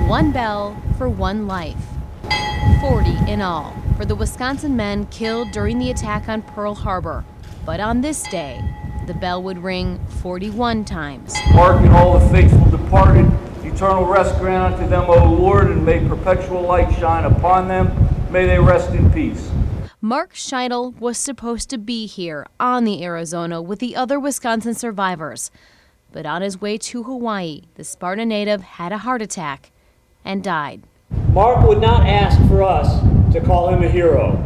One bell for one life. 40 in all for the Wisconsin men killed during the attack on Pearl Harbor. But on this day, the bell would ring 41 times. Mark and all the faithful departed, eternal rest grant unto them, O Lord, and may perpetual light shine upon them. May they rest in peace. Mark Scheidel was supposed to be here on the Arizona with the other Wisconsin survivors. But on his way to Hawaii, the Sparta native had a heart attack and died. Mark would not ask for us to call him a hero.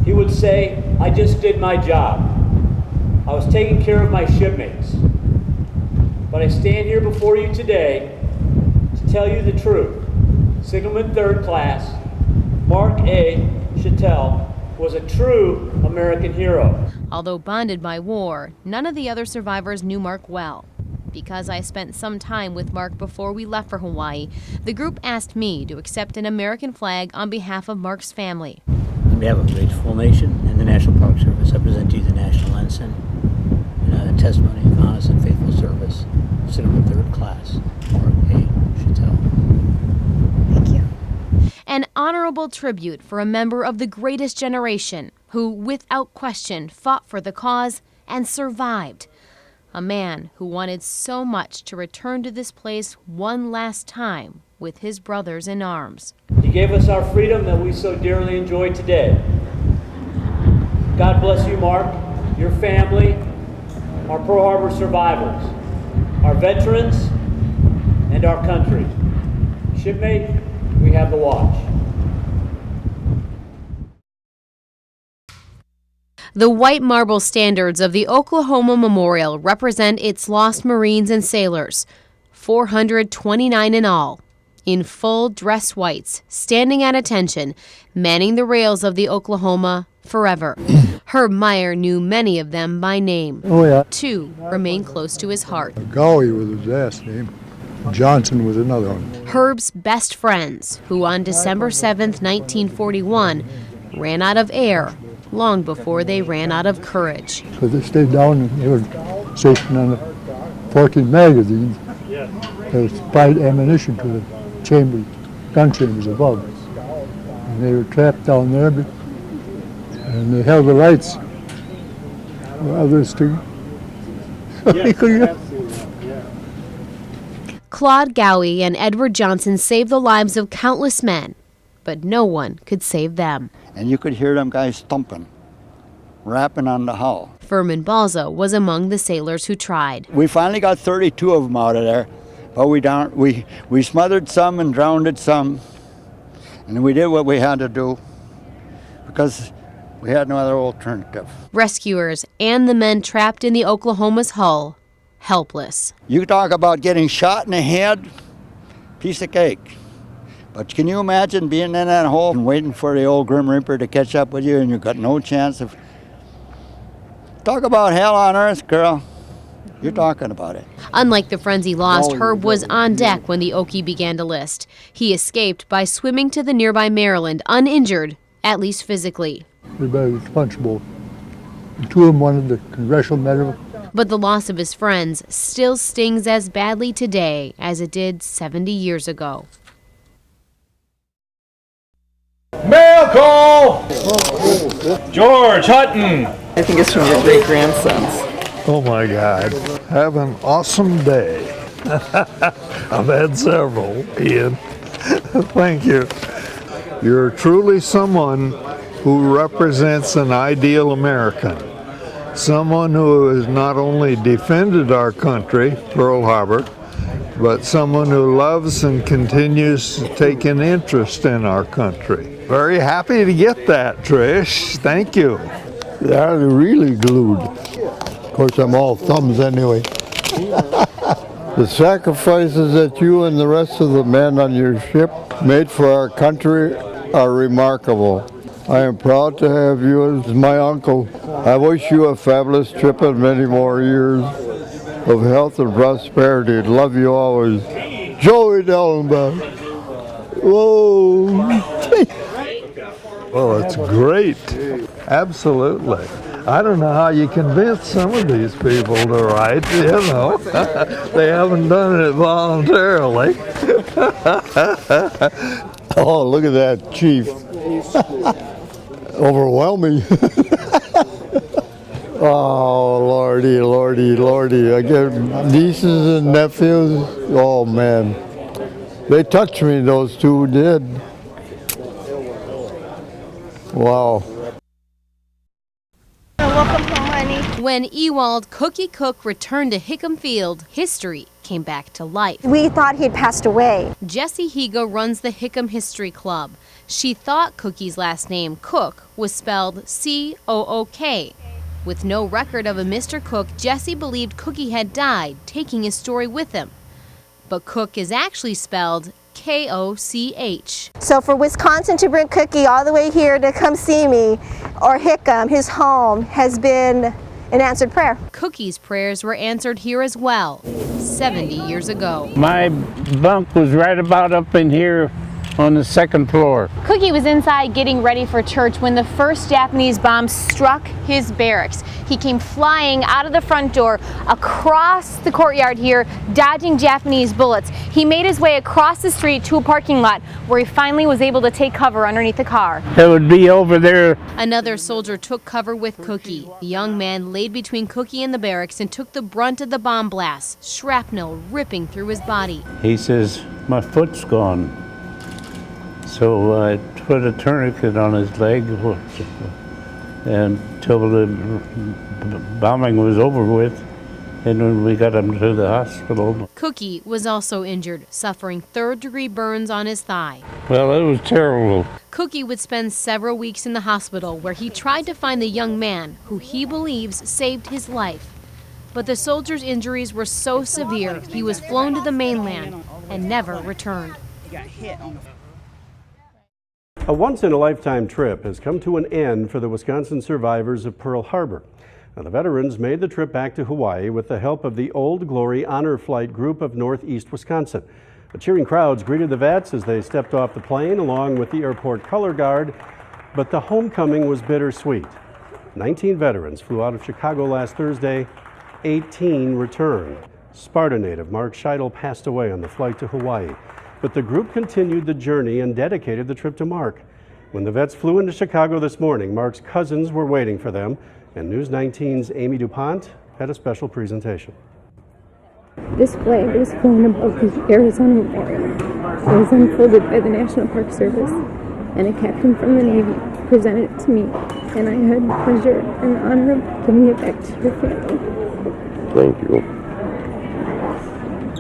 He would say, I just did my job. I was taking care of my shipmates. But I stand here before you today to tell you the truth. Signalman Third Class, Mark A. Chattel, was a true American hero. Although bonded by war, none of the other survivors knew Mark well. Because I spent some time with Mark before we left for Hawaii, the group asked me to accept an American flag on behalf of Mark's family. On behalf of the Grateful Nation and the National Park Service, I present to you the National Ensign and a testimony of honest and faithful service. Signalman Third Class, Mark A. Chattel. Thank you. An honorable tribute for a member of the greatest generation who, without question, fought for the cause and survived. A man who wanted so much to return to this place one last time with his brothers in arms. He gave us our freedom that we so dearly enjoy today. God bless you, Mark, your family, our Pearl Harbor survivors, our veterans, and our country. Shipmate, we have the watch. The white marble standards of the Oklahoma Memorial represent its lost Marines and sailors, 429 in all, in full dress whites, standing at attention, manning the rails of the Oklahoma forever. Herb Meyer knew many of them by name. Oh, yeah. Two remain close to his heart. Gowie was his last name. Johnson was another one. Herb's best friends, who on December 7th, 1941, ran out of air long before they ran out of courage. So they stayed down and they were stationed on the 14 magazines. They supplied ammunition to the gun chambers above. And they were trapped down there, and they held the lights for others to... Claude Gowie and Edward Johnson saved the lives of countless men, but no one could save them. And you could hear them guys thumping, rapping on the hull. Furman Balzo was among the sailors who tried. We finally got 32 of them out of there, but we smothered some and drowned some, and we did what we had to do because we had no other alternative. Rescuers and the men trapped in the Oklahoma's hull, helpless. You talk about getting shot in the head, piece of cake. But can you imagine being in that hole and waiting for the old Grim Reaper to catch up with you and you've got no chance of... Talk about hell on earth, girl. You're talking about it. Unlike the friends he lost, Herb was on deck when the Okie began to list. He escaped by swimming to the nearby Maryland, uninjured, at least physically. Everybody was punchable. The two of them wanted the Congressional Medal. But the loss of his friends still stings as badly today as it did 70 years ago. Mail call! George Hutton! I think it's from your great-grandsons. Oh my God. Have an awesome day. I've had several, Ian. Thank you. You're truly someone who represents an ideal American. Someone who has not only defended our country, Pearl Harbor, but someone who loves and continues to take an interest in our country. Very happy to get that, Trish. Thank you. They're really glued. Of course, I'm all thumbs anyway. The sacrifices that you and the rest of the men on your ship made for our country are remarkable. I am proud to have you as my uncle. I wish you a fabulous trip and many more years of health and prosperity. Love you always. Joey Dellenbach. Whoa. Well, it's great. Absolutely. I don't know how you convince some of these people to write, you know. They haven't done it voluntarily. Oh, look at that, Chief. Overwhelming. Oh, lordy, lordy, lordy. I get nieces and nephews. Oh, man. They touched me, those two did. Wow. Welcome home, honey. When Ewald Cookie Cook returned to Hickam Field, history came back to life. We thought he'd passed away. Jessie Higa runs the Hickam History Club. She thought Cookie's last name, Cook, was spelled C-O-O-K. With no record of a Mr. Cook, Jessie believed Cookie had died, taking his story with him. But Cook is actually spelled K-O-C-H. So for Wisconsin to bring Cookie all the way here to come see me, or Hickam, his home, has been an answered prayer. Cookie's prayers were answered here as well, 70 years ago. My bunk was right about up in here on the second floor. Cookie was inside getting ready for church when the first Japanese bomb struck his barracks. He came flying out of the front door, across the courtyard here, dodging Japanese bullets. He made his way across the street to a parking lot where he finally was able to take cover underneath the car. It would be over there. Another soldier took cover with Cookie. The young man laid between Cookie and the barracks and took the brunt of the bomb blast, shrapnel ripping through his body. He says, my foot's gone. So I put a tourniquet on his leg until the bombing was over with, and when we got him to the hospital. Cookie was also injured, suffering third-degree burns on his thigh. Well, it was terrible. Cookie would spend several weeks in the hospital where he tried to find the young man who he believes saved his life. But the soldier's injuries were so severe, he was flown to the mainland and never returned. A once-in-a-lifetime trip has come to an end for the Wisconsin survivors of Pearl Harbor. Now, the veterans made the trip back to Hawaii with the help of the Old Glory Honor Flight Group of Northeast Wisconsin. The cheering crowds greeted the vets as they stepped off the plane along with the airport color guard, but the homecoming was bittersweet. 19 veterans flew out of Chicago last Thursday, 18 returned. Sparta native Mark Scheidel passed away on the flight to Hawaii. But the group continued the journey and dedicated the trip to Mark. When the vets flew into Chicago this morning, Mark's cousins were waiting for them, and News 19's Amy DuPont had a special presentation. This flag was flown above the Arizona Memorial. It was unfolded by the National Park Service, and a captain from the Navy presented it to me, and I had the pleasure and the honor of giving it back to your family. Thank you.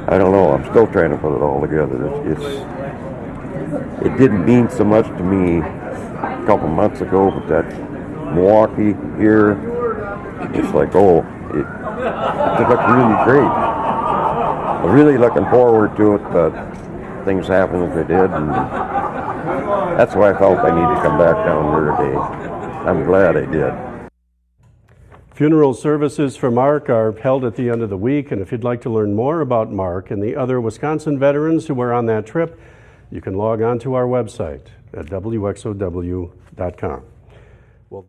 I don't know, I'm still trying to put it all together. It didn't mean so much to me a couple months ago, but that Milwaukee here, it's like, oh, it looked really great. I'm really looking forward to it, but things happened as they did, and that's why I felt I needed to come back down here today. I'm glad I did. Funeral services for Mark are held at the end of the week, and if you'd like to learn more about Mark and the other Wisconsin veterans who were on that trip, you can log on to our website at wxow.com.